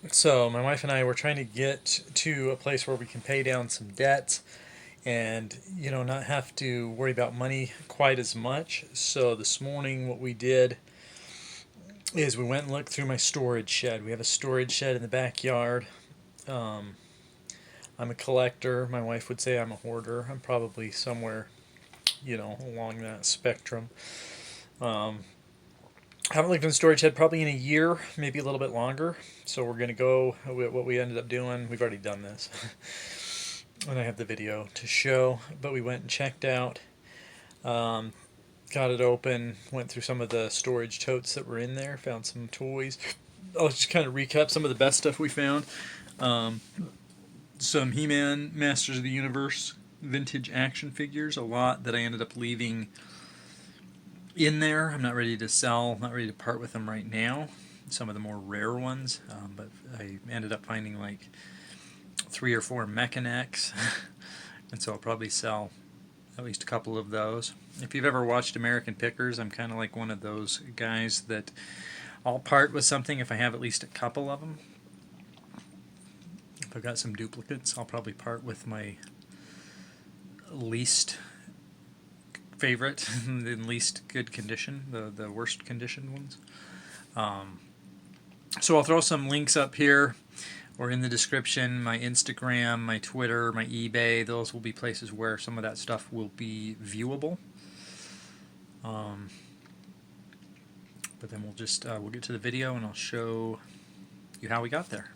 So my wife and I were trying to get to a place where we can pay down some debts and not have to worry about money quite as much. So this morning what we did is we went and looked through my storage shed. We have a storage shed in the backyard. Um, I'm a collector. My wife would say I'm a hoarder. I'm probably somewhere, along that spectrum. Um, haven't lived in a storage shed probably in a year, maybe a little bit longer. So we're gonna go. What we ended up doing, we've already done this, and I have the video to show. But we went and checked out, um, got it open, went through some of the storage totes that were in there, found some toys. I'll just kind of recap some of the best stuff we found. Um, some He-Man Masters of the Universe vintage action figures, a lot that I ended up leaving in there. I'm not ready to sell, not ready to part with them right now. Some of the more rare ones, but I ended up finding like 3 or 4 Mechanics, and so I'll probably sell at least a couple of those. If you've ever watched American Pickers, I'm kind of like one of those guys that I'll part with something if I have at least a couple of them. If I've got some duplicates, I'll probably part with my least favorite, in least good condition, the worst conditioned ones. So I'll throw some links up here or in the description. My Instagram, my Twitter, my eBay, those will be places where some of that stuff will be viewable. But then we'll just we'll get to the video and I'll show you how we got there.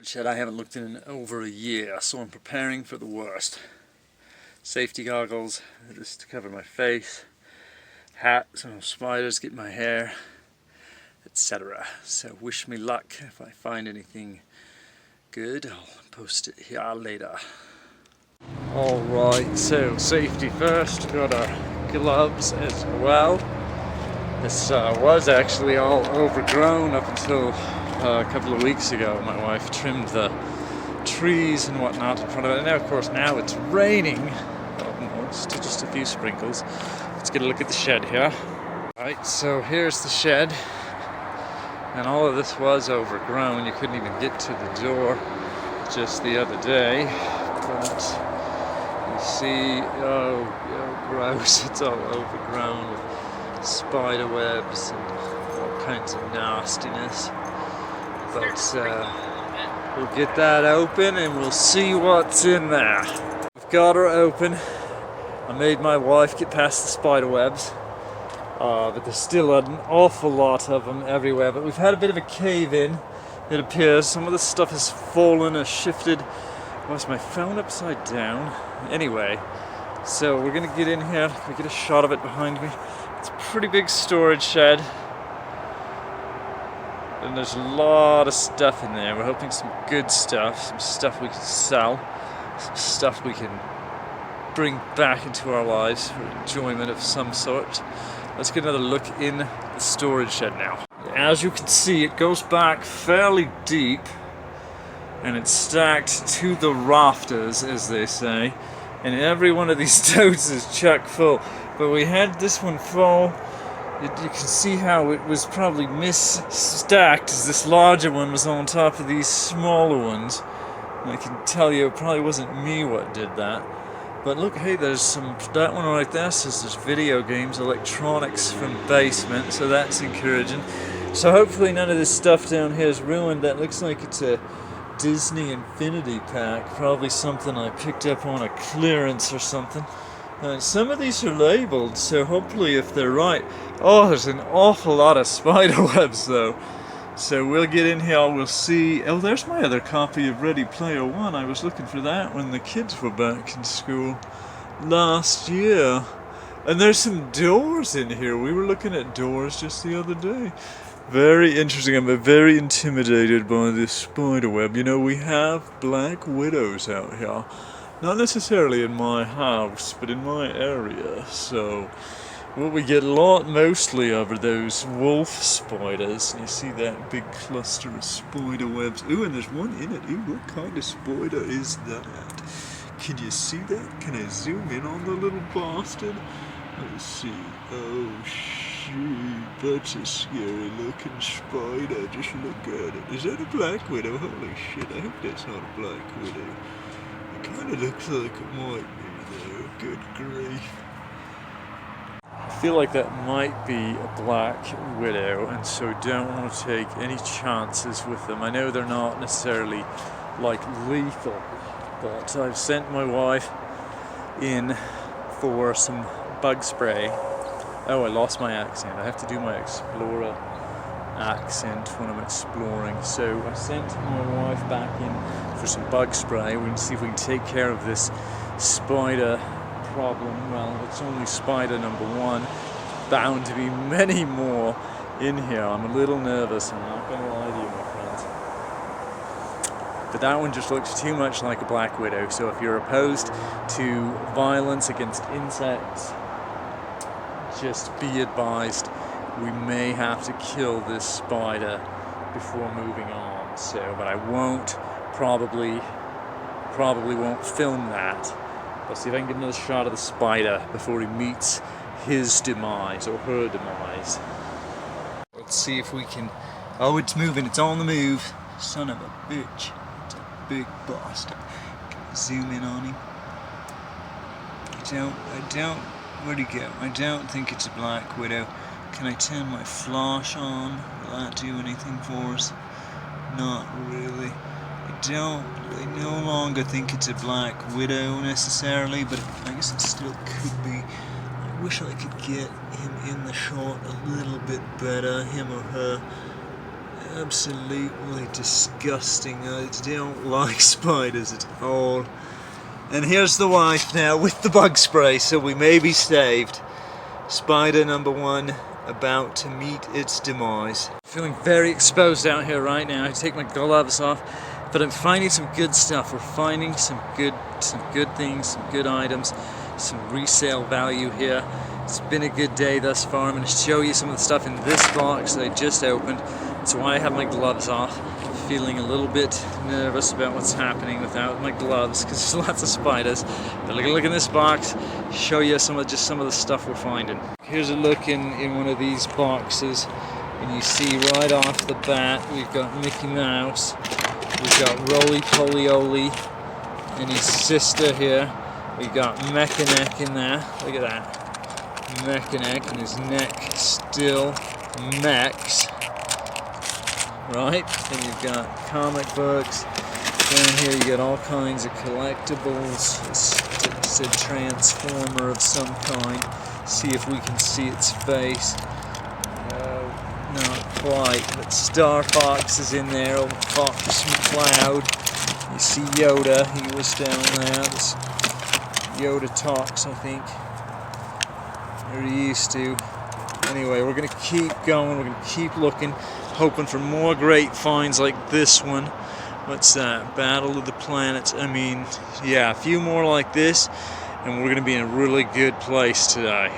Shed I haven't looked in over a year, so I'm preparing for the worst. Safety goggles just to cover my face, hat so no spiders get my hair, etc. So wish me luck. If I find anything good, I'll post it here later. Alright, so safety first, got our gloves as well. This was actually all overgrown up until a couple of weeks ago. My wife trimmed the trees and whatnot in front of it, and now of course now it's raining almost, just a few sprinkles. Let's get a look at the shed here. Alright, so here's the shed, and all of this was overgrown. You couldn't even get to the door just the other day, but you see, oh gross, it's all overgrown with spider webs and all kinds of nastiness. But we'll get that open and we'll see what's in there. I've got her open. I made my wife get past the spider webs, but there's still an awful lot of them everywhere. But we've had a bit of a cave-in, it appears. Some of the stuff has fallen or shifted. Was my phone upside down? Anyway, so we're gonna get in here. Can we get a shot of it behind me? It's a pretty big storage shed, and there's a lot of stuff in there. We're hoping some good stuff, some stuff we can sell, some stuff we can bring back into our lives for enjoyment of some sort. Let's get another look in the storage shed now. As you can see, it goes back fairly deep, and it's stacked to the rafters, as they say, and every one of these totes is chock full. But we had this one fall. You can see how it was probably mis-stacked, as this larger one was on top of these smaller ones. And I can tell you it probably wasn't me what did that. But look, hey, there's that one right there says there's video games, electronics from basement, so that's encouraging. So hopefully none of this stuff down here is ruined. That looks like it's a Disney Infinity pack, probably something I picked up on a clearance or something. Some of these are labeled, so hopefully if they're right. Oh, there's an awful lot of spider webs though. So we'll get in here, we'll see. Oh, there's my other copy of Ready Player One. I was looking for that when the kids were back in school last year. And there's some doors in here. We were looking at doors just the other day. Very interesting. I'm very intimidated by this spider web. You know, we have black widows out here. Not necessarily in my house, but in my area. So what we get mostly of are those wolf spiders. You see that big cluster of spider webs. Ooh, and there's one in it. Ooh, what kind of spider is that? Can you see that? Can I zoom in on the little bastard? Let's see. Oh, gee, that's a scary looking spider. Just look at it. Is that a black widow? Holy shit, I hope that's not a black widow. It kind of looks like it might be though. Good grief. I feel like that might be a black widow, and so don't want to take any chances with them. I know they're not necessarily like lethal, but I've sent my wife in for some bug spray. Oh, I lost my accent. I have to do my explorer accent when I'm exploring. So I sent my wife back in for some bug spray. We're going to see if we can take care of this spider problem. Well, it's only spider number one. Bound to be many more in here. I'm a little nervous, I'm not going to lie to you, my friends. But that one just looks too much like a black widow. So if you're opposed to violence against insects, just be advised, we may have to kill this spider before moving on. So, but I won't, probably won't film that. Let's see if I can get another shot of the spider before he meets his demise or her demise. Let's see if we can. Oh, it's moving, it's on the move. Son of a bitch. It's a big bastard. Can I zoom in on him? I don't, where'd he go? I don't think it's a black widow. Can I turn my flash on? Will that do anything for us? Not really. I no longer think it's a black widow necessarily, but I guess it still could be. I wish I could get him in the shot a little bit better, him or her. Absolutely disgusting. I don't like spiders at all. And here's the wife now with the bug spray, so we may be saved. Spider number one about to meet its demise. Feeling very exposed out here right now. I take my gloves off, but I'm finding some good stuff. We're finding some good things, some good items, some resale value here. It's been a good day thus far. I'm going to show you some of the stuff in this box that I just opened. That's why I have my gloves off. Feeling a little bit nervous about what's happening without my gloves because there's lots of spiders. But look in this box, show you some of the stuff we're finding. Here's a look in one of these boxes, and you see right off the bat we've got Mickey Mouse, we've got Roly Poly and his sister here. We've got Mechaneck in there. Look at that. Mechaneck, and his neck still mechs. Right, then you've got comic books. Down here you got all kinds of collectibles. It's a transformer of some kind. See if we can see its face. No, not quite. But Star Fox is in there. Old Fox McCloud. You see Yoda. He was down there. This Yoda talks, I think. Or he used to. Anyway, we're going to keep going. We're going to keep looking. Hoping for more great finds like this one. What's that? Battle of the Planets. I mean, yeah, a few more like this, and we're going to be in a really good place today.